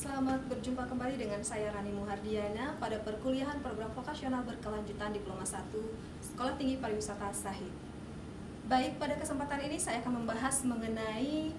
Selamat berjumpa kembali dengan saya Rani Muhardiana pada perkuliahan program vokasional berkelanjutan Diploma 1 Sekolah Tinggi Pariwisata Sahid. Baik, pada kesempatan ini saya akan membahas mengenai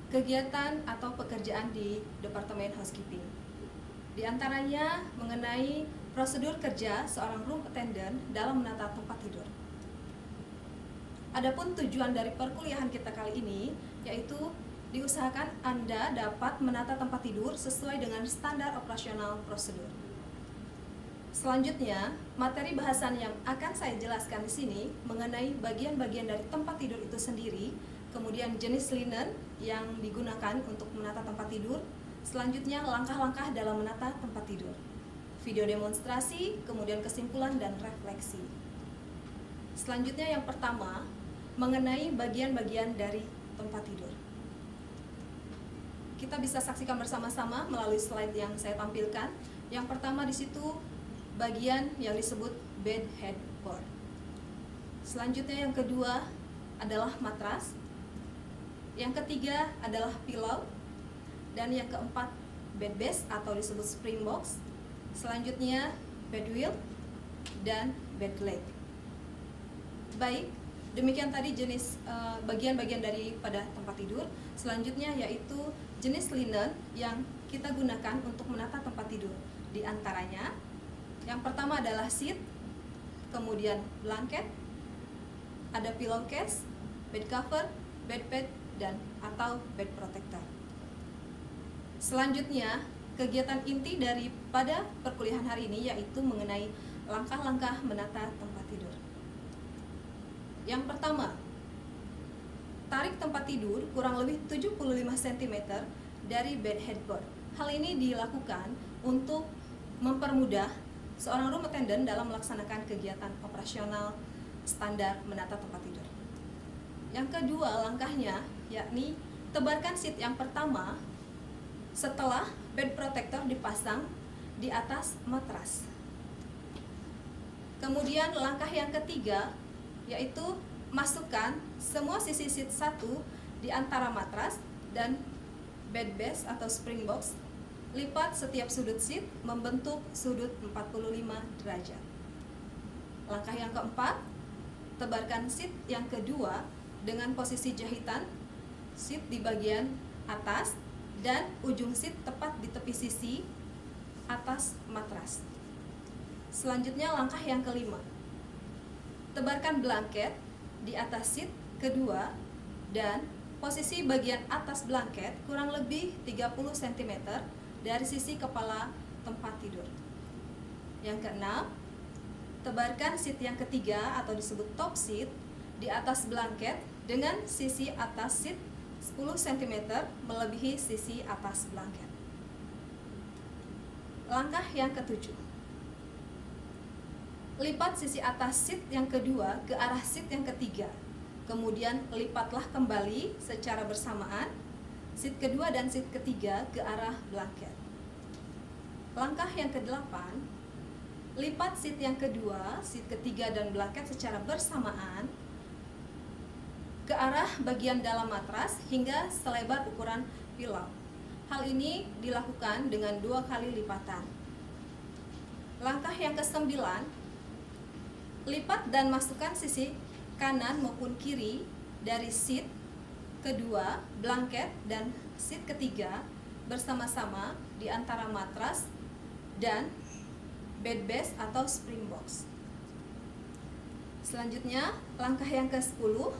kegiatan atau pekerjaan di Departemen Housekeeping. Di antaranya mengenai prosedur kerja seorang room attendant dalam menata tempat tidur. Adapun tujuan dari perkuliahan kita kali ini yaitu diusahakan Anda dapat menata tempat tidur sesuai dengan standar operasional prosedur. Selanjutnya, materi bahasan yang akan saya jelaskan di sini mengenai bagian-bagian dari tempat tidur itu sendiri, kemudian jenis linen yang digunakan untuk menata tempat tidur, selanjutnya langkah-langkah dalam menata tempat tidur, video demonstrasi, kemudian kesimpulan dan refleksi. Selanjutnya yang pertama, mengenai bagian-bagian dari tempat tidur. Kita bisa saksikan bersama-sama melalui slide yang saya tampilkan. Yang pertama di situ bagian yang disebut bed headboard. Selanjutnya yang kedua adalah matras. Yang ketiga adalah pillow. Dan yang keempat bed base atau disebut spring box. Selanjutnya bed wheel dan bed leg. Baik, demikian tadi jenis bagian-bagian daripada tempat tidur. Selanjutnya yaitu jenis linen yang kita gunakan untuk menata tempat tidur. Di antaranya, yang pertama adalah sheet, kemudian blanket, ada pillowcase, bed cover, bed pad, dan atau bed protector. Selanjutnya, kegiatan inti daripada perkuliahan hari ini yaitu mengenai langkah-langkah menata tempat tidur. Yang pertama, tarik tempat tidur kurang lebih 75 cm dari bed headboard. Hal ini dilakukan untuk mempermudah seorang room attendant dalam melaksanakan kegiatan operasional standar menata tempat tidur. Yang kedua langkahnya yakni tebarkan sheet yang pertama setelah bed protector dipasang di atas matras. Kemudian langkah yang ketiga yaitu masukkan semua sisi sheet 1 di antara matras dan bed base atau spring box. Lipat setiap sudut sheet membentuk sudut 45 derajat. Langkah yang keempat, tebarkan sheet yang kedua dengan posisi jahitan sheet di bagian atas dan ujung sheet tepat di tepi sisi atas matras. Selanjutnya langkah yang kelima, tebarkan blanket di atas sheet kedua dan posisi bagian atas blanket kurang lebih 30 cm dari sisi kepala tempat tidur. Yang keenam, tebarkan sheet yang ketiga atau disebut top sheet di atas blanket dengan sisi atas sheet 10 cm melebihi sisi atas blanket. Langkah yang ketujuh, lipat sisi atas sheet yang kedua ke arah sheet yang ketiga. Kemudian lipatlah kembali secara bersamaan sheet kedua dan sheet ketiga ke arah blanket. Langkah yang kedelapan, lipat sheet yang kedua, sheet ketiga dan blanket secara bersamaan ke arah bagian dalam matras hingga selebar ukuran pillow. Hal ini dilakukan dengan 2 kali lipatan. Langkah yang kesembilan, lipat dan masukkan sisi kanan maupun kiri dari sheet kedua, blanket, dan sheet ketiga bersama-sama di antara matras dan bed base atau spring box. Selanjutnya, langkah yang ke-10,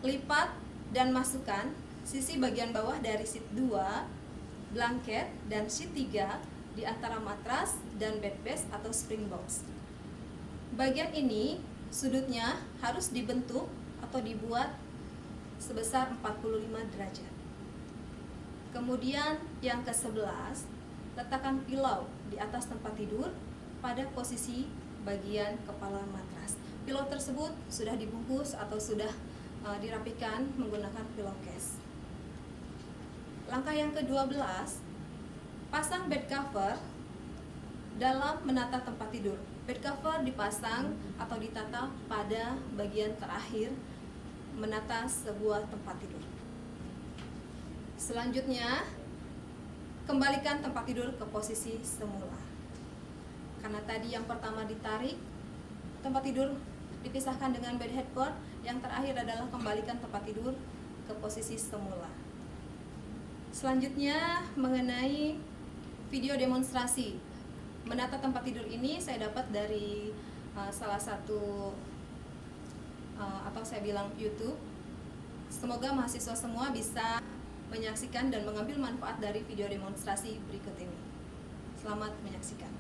lipat dan masukkan sisi bagian bawah dari sheet 2, blanket, dan sheet 3 di antara matras dan bed base atau spring box. Bagian ini sudutnya harus dibentuk atau dibuat sebesar 45 derajat. Kemudian yang ke-11, letakkan pillow di atas tempat tidur pada posisi bagian kepala matras. Pillow tersebut sudah dibungkus atau sudah dirapikan menggunakan pillowcase. Langkah yang ke-12, pasang bed cover dalam menata tempat tidur. Bed cover dipasang atau ditata pada bagian terakhir menata sebuah tempat tidur. Selanjutnya, kembalikan tempat tidur ke posisi semula. Karena tadi yang pertama ditarik, tempat tidur dipisahkan dengan bed headboard, yang terakhir adalah kembalikan tempat tidur ke posisi semula. Selanjutnya mengenai video demonstrasi menata tempat tidur ini saya dapat dari salah satu atau saya bilang YouTube. Semoga mahasiswa semua bisa menyaksikan dan mengambil manfaat dari video demonstrasi berikut ini. Selamat menyaksikan.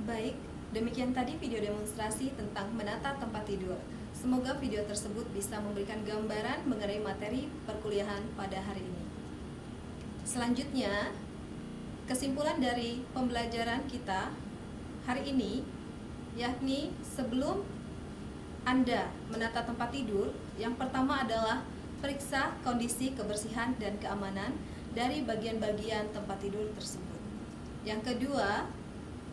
Baik, demikian tadi video demonstrasi tentang menata tempat tidur. Semoga video tersebut bisa memberikan gambaran mengenai materi perkuliahan pada hari ini. Selanjutnya, kesimpulan dari pembelajaran kita hari ini, yakni sebelum Anda menata tempat tidur, yang pertama adalah periksa kondisi kebersihan dan keamanan dari bagian-bagian tempat tidur tersebut. Yang kedua,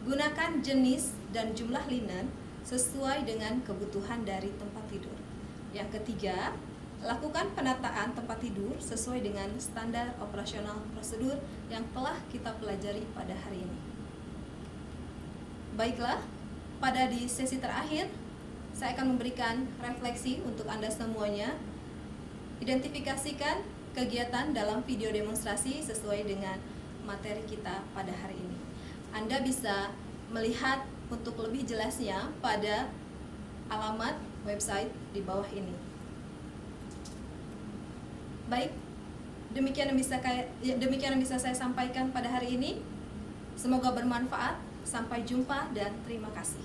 gunakan jenis dan jumlah linen sesuai dengan kebutuhan dari tempat tidur. Yang ketiga, lakukan penataan tempat tidur sesuai dengan standar operasional prosedur yang telah kita pelajari pada hari ini. Baiklah, pada di sesi terakhir, saya akan memberikan refleksi untuk Anda semuanya. Identifikasikan kegiatan dalam video demonstrasi sesuai dengan materi kita pada hari ini. Anda bisa melihat untuk lebih jelasnya pada alamat website di bawah ini. Baik, demikian yang bisa saya sampaikan pada hari ini. Semoga bermanfaat. Sampai jumpa dan terima kasih.